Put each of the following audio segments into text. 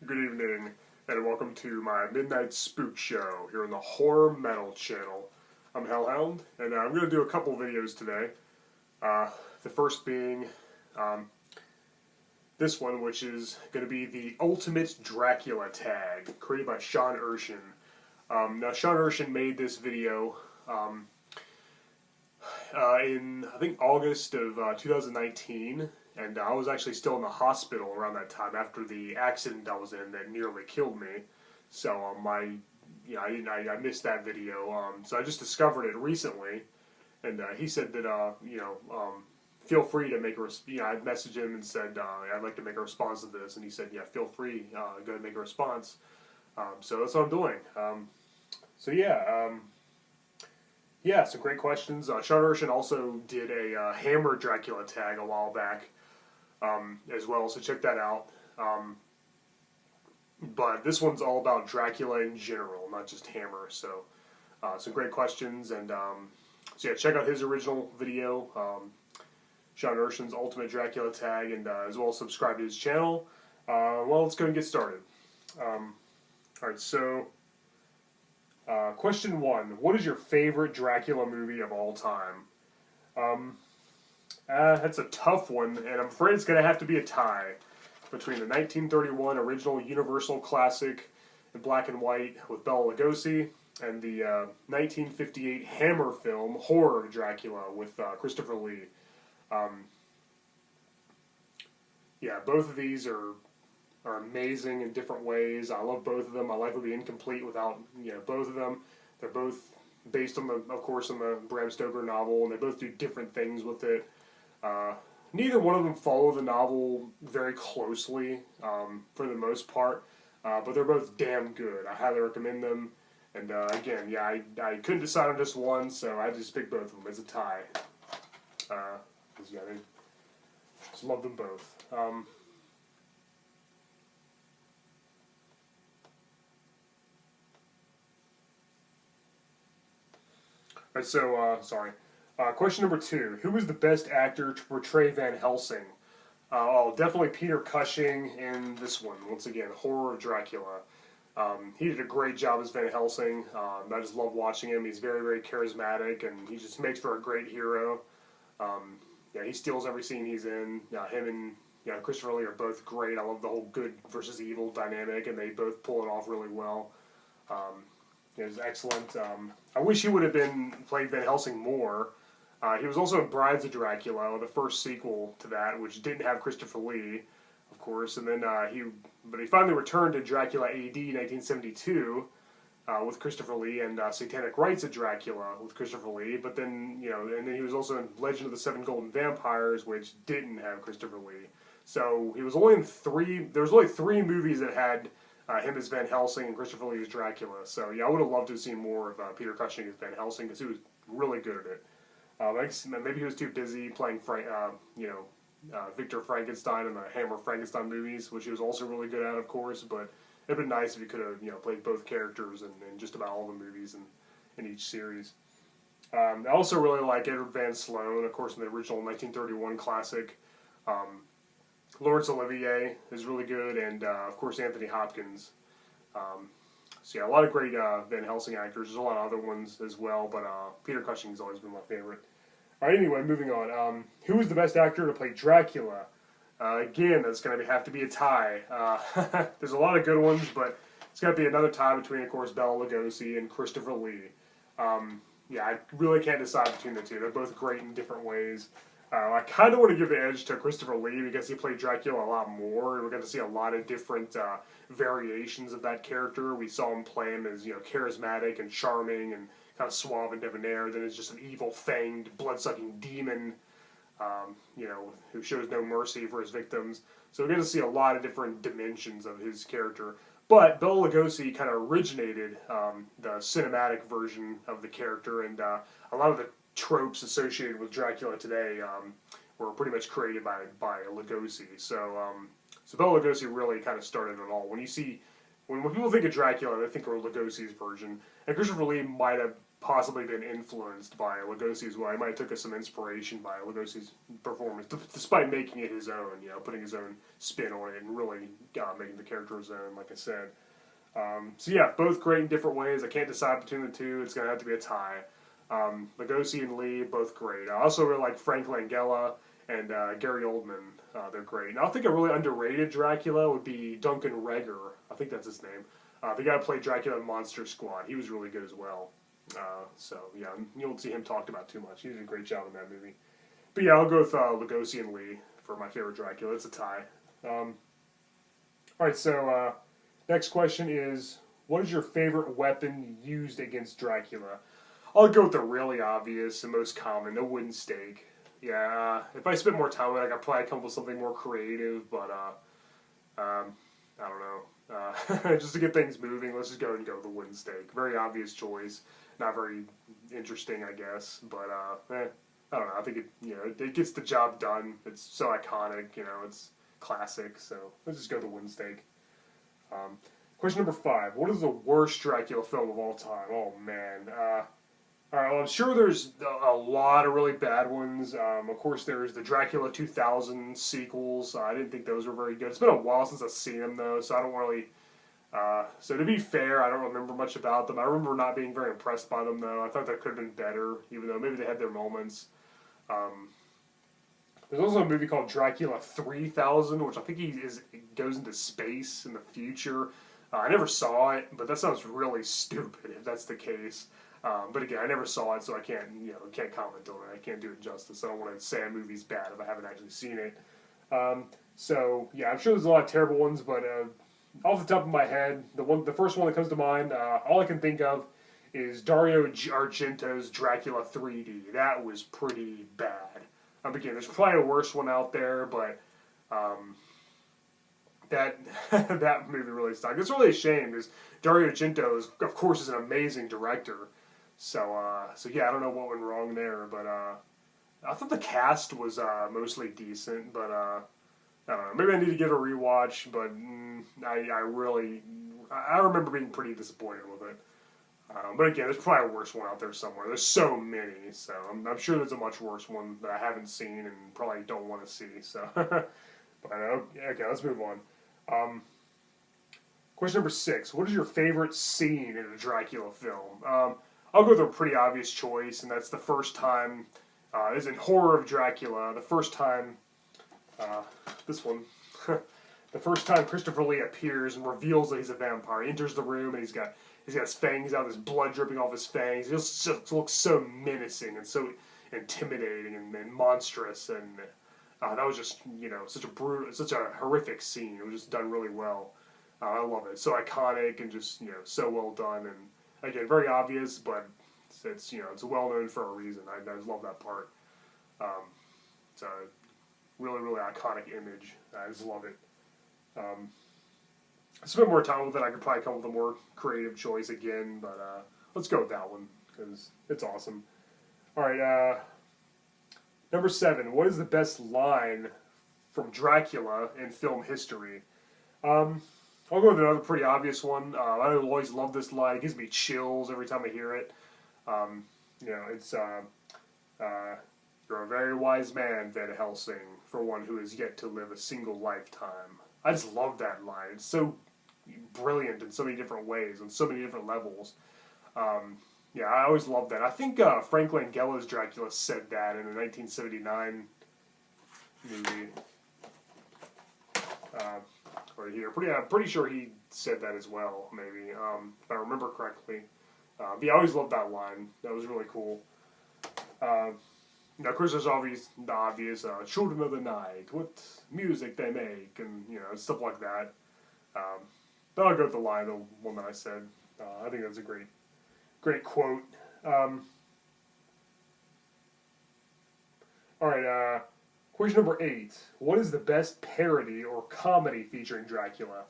good evening, and welcome to my Midnight Spook Show here on the Horror Metal channel. I'm Hellhound, and I'm going to do a couple videos today. The first being this one, which is going to be the Ultimate Dracula tag, created by Sean Erschen. Now, Sean Erschen made this video in, I think, August of 2019. And I was actually still in the hospital around that time after the accident I was in that nearly killed me. So I missed that video. So I just discovered it recently, and he said that feel free to make a I messaged him and said I'd like to make a response to this, and he said go ahead and make a response. So that's what I'm doing. Some great questions. Sean Erschen also did a Hammer Dracula tag a while back. As well, so check that out. But this one's all about Dracula in general, not just Hammer. So, some great questions, and check out his original video, Sean Erschen's Ultimate Dracula tag, and as well as subscribe to his channel. Well, let's go and get started. Alright, so question 1: what is your favorite Dracula movie of all time? That's a tough one, and I'm afraid it's going to have to be a tie between the 1931 original Universal classic in black and white with Bela Lugosi and the 1958 Hammer film Horror Dracula with Christopher Lee. Both of these are amazing in different ways. I love both of them. My life would be incomplete without both of them. They're both based on of course, on the Bram Stoker novel, and they both do different things with it. Neither one of them follow the novel very closely, for the most part, but they're both damn good. I highly recommend them, and again, I couldn't decide on just one, so I just picked both of them. It's a tie. I just love them both. Question number 2. Who was the best actor to portray Van Helsing? Definitely Peter Cushing in this one. Once again, Horror Dracula. He did a great job as Van Helsing. I just love watching him. He's very, very charismatic, and he just makes for a great hero. He steals every scene he's in. Him and Christopher Lee are both great. I love the whole good versus evil dynamic, and they both pull it off really well. It was excellent. I wish he would have played Van Helsing more. He was also in Brides of Dracula, the first sequel to that, which didn't have Christopher Lee, of course. And then he finally returned to Dracula A.D. 1972 with Christopher Lee, and Satanic Rites of Dracula with Christopher Lee. But then and then he was also in Legend of the Seven Golden Vampires, which didn't have Christopher Lee. So he was only in 3. There was only 3 movies that had him as Van Helsing and Christopher Lee as Dracula. So I would have loved to have seen more of Peter Cushing as Van Helsing, because he was really good at it. Maybe he was too busy playing Victor Frankenstein in the Hammer Frankenstein movies, which he was also really good at, of course. But it'd been nice if he could have played both characters in just about all the movies in each series. I also really like Edward Van Sloan, of course, in the original 1931 classic. Laurence Olivier is really good, and of course Anthony Hopkins. A lot of great Van Helsing actors. There's a lot of other ones as well, but Peter Cushing's always been my favorite. Alright, anyway, moving on. Who was the best actor to play Dracula? Again, that's going to have to be a tie. There's a lot of good ones, but it's got to be another tie between, of course, Bela Lugosi and Christopher Lee. I really can't decide between the two. They're both great in different ways. I kind of want to give the edge to Christopher Lee because he played Dracula a lot more. We got to see a lot of different variations of that character. We saw him play him as charismatic and charming and kind of suave and debonair. Then it's just an evil, fanged, blood-sucking demon, who shows no mercy for his victims. So we're going to see a lot of different dimensions of his character. But Bela Lugosi kind of originated the cinematic version of the character, and a lot of the tropes associated with Dracula today were pretty much created by Lugosi. So Bela Lugosi really kind of started it all. When people think of Dracula, they think of Lugosi's version, and Christopher Lee might have possibly been influenced by Lugosi as well. He might have took some inspiration by Lugosi's performance, despite making it his own. Putting his own spin on it and really making the character his own. Like I said. So yeah, both great in different ways. I can't decide between the two. It's gonna have to be a tie. Lugosi and Lee, both great. I also really like Frank Langella and Gary Oldman. They're great. And I think a really underrated Dracula would be Duncan Reger. I think that's his name. The guy who played Dracula in Monster Squad. He was really good as well. So yeah, you won't see him talked about too much. He did a great job in that movie. But yeah, I'll go with Lugosi and Lee for my favorite Dracula. It's a tie. Alright, so next question is, what is your favorite weapon used against Dracula? I'll go with the really obvious and most common, the wooden stake. Yeah, if I spent more time with it, I could probably come up with something more creative, but I don't know. Just to get things moving, let's just go and go with the wooden stake. Very obvious choice. Not very interesting, I guess, but I don't know. I think it gets the job done. It's so iconic, it's classic. So let's just go with the wooden stake. Question number 5. What is the worst Dracula film of all time? Oh man. Alright, well, I'm sure there's a lot of really bad ones. Of course, there's the Dracula 2000 sequels. I didn't think those were very good. It's been a while since I've seen them, though, so I don't really... so to be fair, I don't remember much about them. I remember not being very impressed by them, though. I thought that could have been better, even though maybe they had their moments. There's also a movie called Dracula 3000, which I think goes into space in the future. I never saw it, but that sounds really stupid if that's the case. But again, I never saw it, so I can't comment on it. I can't do it justice. I don't want to say a movie's bad if I haven't actually seen it. So yeah, I'm sure there's a lot of terrible ones, but off the top of my head, the first one that comes to mind, all I can think of is Dario Argento's Dracula 3D. That was pretty bad. Again, there's probably a worse one out there, but that that movie really sucked. It's really a shame because Dario Argento of course, is an amazing director. So yeah, I don't know what went wrong there, but I thought the cast was mostly decent, but I don't know. Maybe I need to give it a rewatch, but I remember being pretty disappointed with it. But again, there's probably a worse one out there somewhere. There's so many, so I'm sure there's a much worse one that I haven't seen and probably don't want to see. So, but okay, let's move on. Question number 6: what is your favorite scene in a Dracula film? I'll go with a pretty obvious choice, and that's the first time. Is in Horror of Dracula. The first time, this one. The first time Christopher Lee appears and reveals that he's a vampire. He enters the room and he's got his fangs out, there's blood dripping off his fangs. He just looks so menacing and so intimidating and monstrous. And that was just such a horrific scene. It was just done really well. I love it. It's so iconic and just so well done. And again, very obvious, but it's well known for a reason. I just love that part. It's a really, really iconic image. I just love it. I spent more time with it. I could probably come up with a more creative choice again, but let's go with that one because it's awesome. All right, number 7. What is the best line from Dracula in film history? I'll go with another pretty obvious one. I always love this line. It gives me chills every time I hear it. It's "You're a very wise man, Van Helsing, for one who has yet to live a single lifetime." I just love that line. It's so brilliant in so many different ways, on so many different levels. Yeah, I always loved that. I think Frank Langella's Dracula said that in the 1979 movie. Right here. I'm pretty sure he said that as well, maybe, if I remember correctly. Yeah, I always loved that line. That was really cool. Now, of course, there's always the obvious "Children of the Night," what music they make, and stuff like that. But I'll go with the line, the one that I said. I think that's a great quote. All right, question number 8. What is the best parody or comedy featuring Dracula?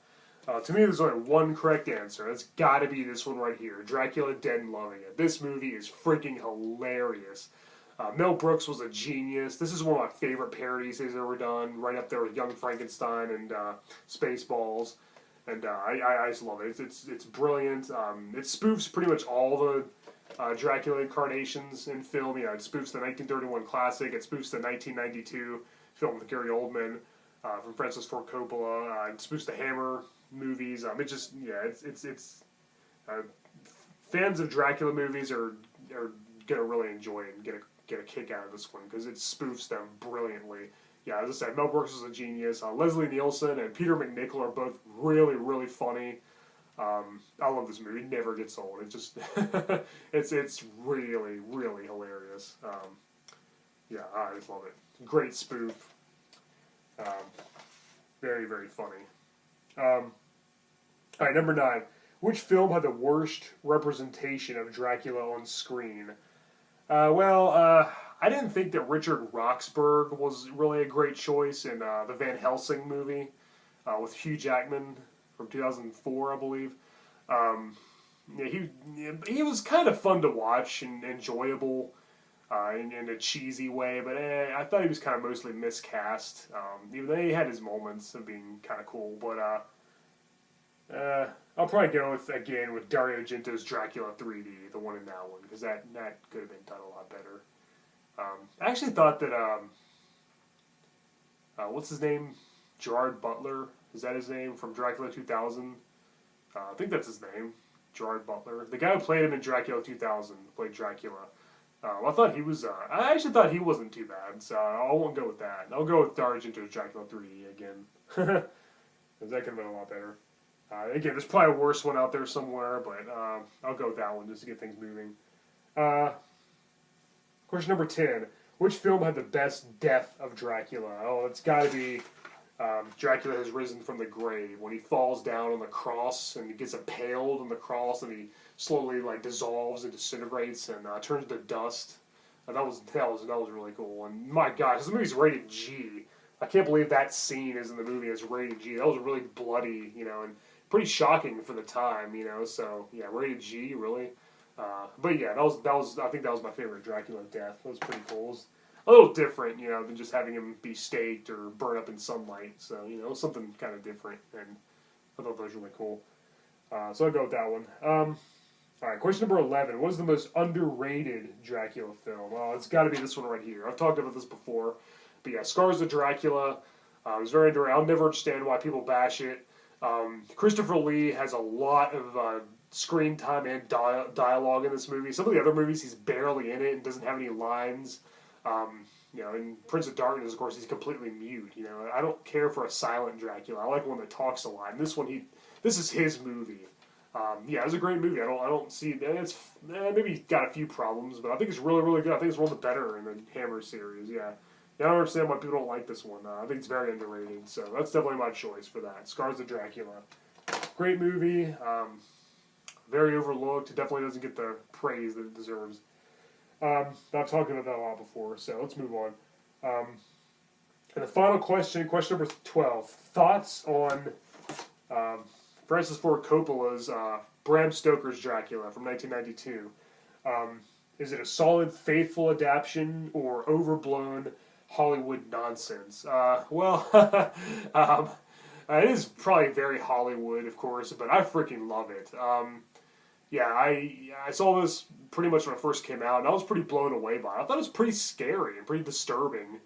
To me, there's only one correct answer. It's got to be this one right here. Dracula Dead and Loving It. This movie is freaking hilarious. Mel Brooks was a genius. This is one of my favorite parodies he's ever done, right up there with Young Frankenstein and Spaceballs. And I just love it. It's brilliant. It spoofs pretty much all the Dracula incarnations in film. You know, it spoofs the 1931 classic. It spoofs the 1992 film with Gary Oldman from Francis Ford Coppola. It spoofs the Hammer movies. It just, yeah, it's fans of Dracula movies are gonna really enjoy it and get a kick out of this one because it spoofs them brilliantly. Yeah, as I said, Mel Brooks is a genius. Leslie Nielsen and Peter McNichol are both really, really funny. I love this movie. It never gets old. It just it's really, really hilarious. Yeah, I just love it. Great spoof. Very, very funny. All right, number 9. Which film had the worst representation of Dracula on screen? I didn't think that Richard Roxburgh was really a great choice in the Van Helsing movie with Hugh Jackman from 2004, I believe. Yeah, he was kind of fun to watch and enjoyable in a cheesy way, but I thought he was kind of mostly miscast. Even though he had his moments of being kind of cool, but I'll probably go with Dario Argento's Dracula 3D, the one in that one, because that could have been done a lot better. I actually thought that what's his name? Gerard Butler, is that his name from Dracula 2000? I think that's his name, Gerard Butler. The guy who played him in Dracula 2000 played Dracula. I thought he was. I actually thought he wasn't too bad, so I won't go with that. I'll go with Dario Argento's Dracula 3D again, because that could have been a lot better. Again, there's probably a worse one out there somewhere, but I'll go with that one just to get things moving. Question number 10. Which film had the best death of Dracula? Oh, it's got to be Dracula Has Risen from the Grave, when he falls down on the cross and he gets impaled on the cross and he slowly dissolves and disintegrates and turns to dust. That was really cool. And my gosh, this movie's rated G. I can't believe that scene is in the movie as rated G. That was really bloody, and pretty shocking for the time, So yeah, rated G, really. But yeah, that was. I think that was my favorite Dracula death. That was pretty cool. It was a little different, than just having him be staked or burn up in sunlight. So it was something kind of different, and I thought that was really cool. So I'll go with that one. All right, question number 11. What is the most underrated Dracula film? Well, it's got to be this one right here. I've talked about this before. But yeah, Scars of Dracula. It was very underrated. I'll never understand why people bash it. Christopher Lee has a lot of screen time and dialogue in this movie. Some of the other movies, he's barely in it and doesn't have any lines. In Prince of Darkness, of course, he's completely mute. I don't care for a silent Dracula. I like one that talks a lot. And this one, this is his movie. Yeah, it was a great movie. I don't see it's maybe got a few problems, but I think it's really, really good. I think it's one of the better in the Hammer series. Yeah. I don't understand why people don't like this one. I think it's very underrated, so that's definitely my choice for that. Scars of Dracula. Great movie. Very overlooked. It definitely doesn't get the praise that it deserves. I've talked about that a lot before, so let's move on. And the final question number 12. Thoughts on Francis Ford Coppola's Bram Stoker's Dracula from 1992. Is it a solid, faithful adaptation or overblown Hollywood nonsense? It is probably very Hollywood, of course, but I freaking love it. I saw this pretty much when it first came out, and I was pretty blown away by it. I thought it was pretty scary and pretty disturbing.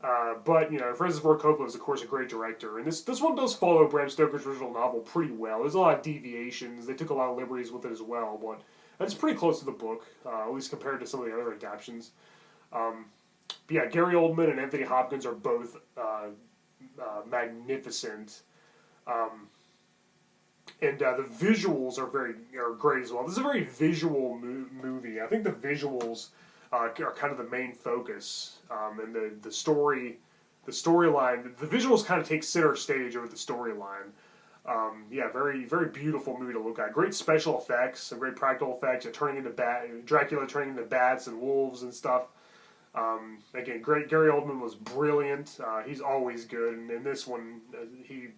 But Francis Ford Coppola is, of course, a great director, and this one does follow Bram Stoker's original novel pretty well. There's a lot of deviations. They took a lot of liberties with it as well, but it's pretty close to the book, at least compared to some of the other adaptions. Gary Oldman and Anthony Hopkins are both magnificent, and the visuals are great as well. This is a very visual movie. I think the visuals are kind of the main focus, and the storyline. The visuals kind of take center stage over the storyline. Very, very beautiful movie to look at. Great special effects, some great practical effects. Dracula turning into bats and wolves and stuff. Again, great. Gary Oldman was brilliant. He's always good, and in this one, he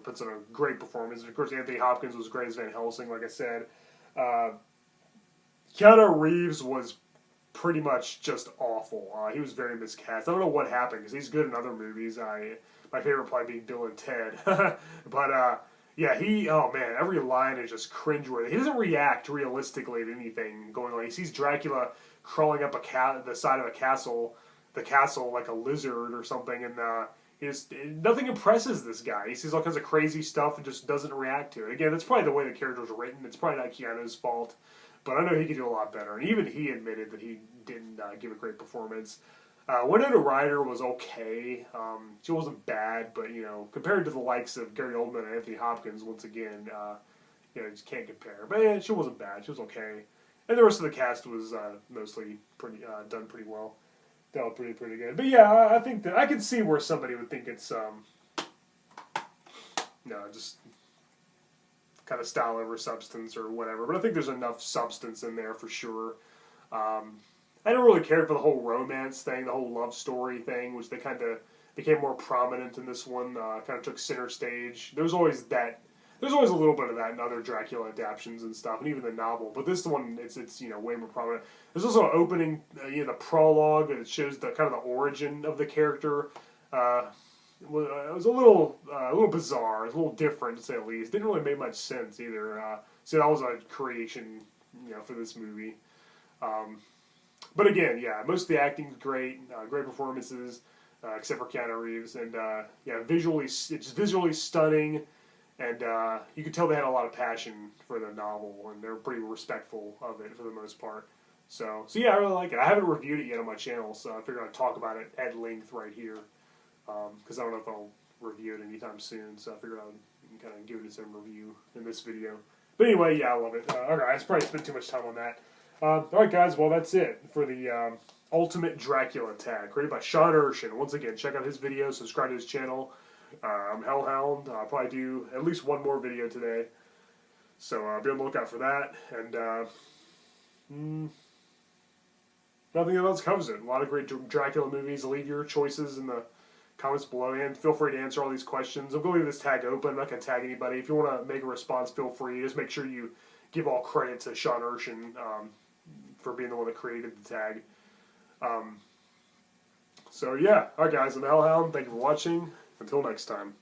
puts in a great performance. Of course, Anthony Hopkins was great as Van Helsing, like I said. Keanu Reeves was pretty much just awful. He was very miscast. I don't know what happened, because he's good in other movies. My favorite probably being Bill and Ted. But, Yeah, oh man, every line is just cringeworthy. He doesn't react realistically to anything going on. He sees Dracula crawling up the side of the castle like a lizard or something, and nothing impresses this guy. He sees all kinds of crazy stuff and just doesn't react to it. Again, that's probably the way the character's written. It's probably not Keanu's fault, but I know he could do a lot better. And even he admitted that he didn't give a great performance. Winona Ryder was okay. She wasn't bad, but compared to the likes of Gary Oldman and Anthony Hopkins, once again, just can't compare. But yeah, she wasn't bad. She was okay, and the rest of the cast was mostly done pretty well. Dealt pretty good. But yeah, I think that I can see where somebody would think it's just kind of style over substance or whatever. But I think there's enough substance in there for sure. I don't really care for the whole romance thing, the whole love story thing, which they kind of became more prominent in this one. Kind of took center stage. There's always a little bit of that in other Dracula adaptations and stuff, and even the novel. But this one, it's way more prominent. There's also an opening, the prologue that shows the kind of the origin of the character. It was a little bizarre. It was a little different, to say the least. Didn't really make much sense either. So that was a creation, for this movie. But again, yeah, most of the acting's great, great performances, except for Keanu Reeves, and it's visually stunning, and you could tell they had a lot of passion for the novel, and they're pretty respectful of it for the most part. So yeah, I really like it. I haven't reviewed it yet on my channel, so I figured I'd talk about it at length right here, because I don't know if I'll review it anytime soon, so I figured I'd kind of give it some review in this video. But anyway, yeah, I love it. Okay, I probably spent too much time on that. Alright guys, well that's it for the Ultimate Dracula tag, created by Sean Erschen. Once again, check out his videos, subscribe to his channel. I'm Hellhound. I'll probably do at least one more video today. So be on the lookout for that. And nothing else covers it. A lot of great Dracula movies. Leave your choices in the comments below, and feel free to answer all these questions. I'm going to leave this tag open. I'm not going to tag anybody. If you want to make a response, feel free. Just make sure you give all credit to Sean Erschen for being the one that created the tag. So yeah, alright guys, I'm Hellhound. Thank you for watching. Until next time.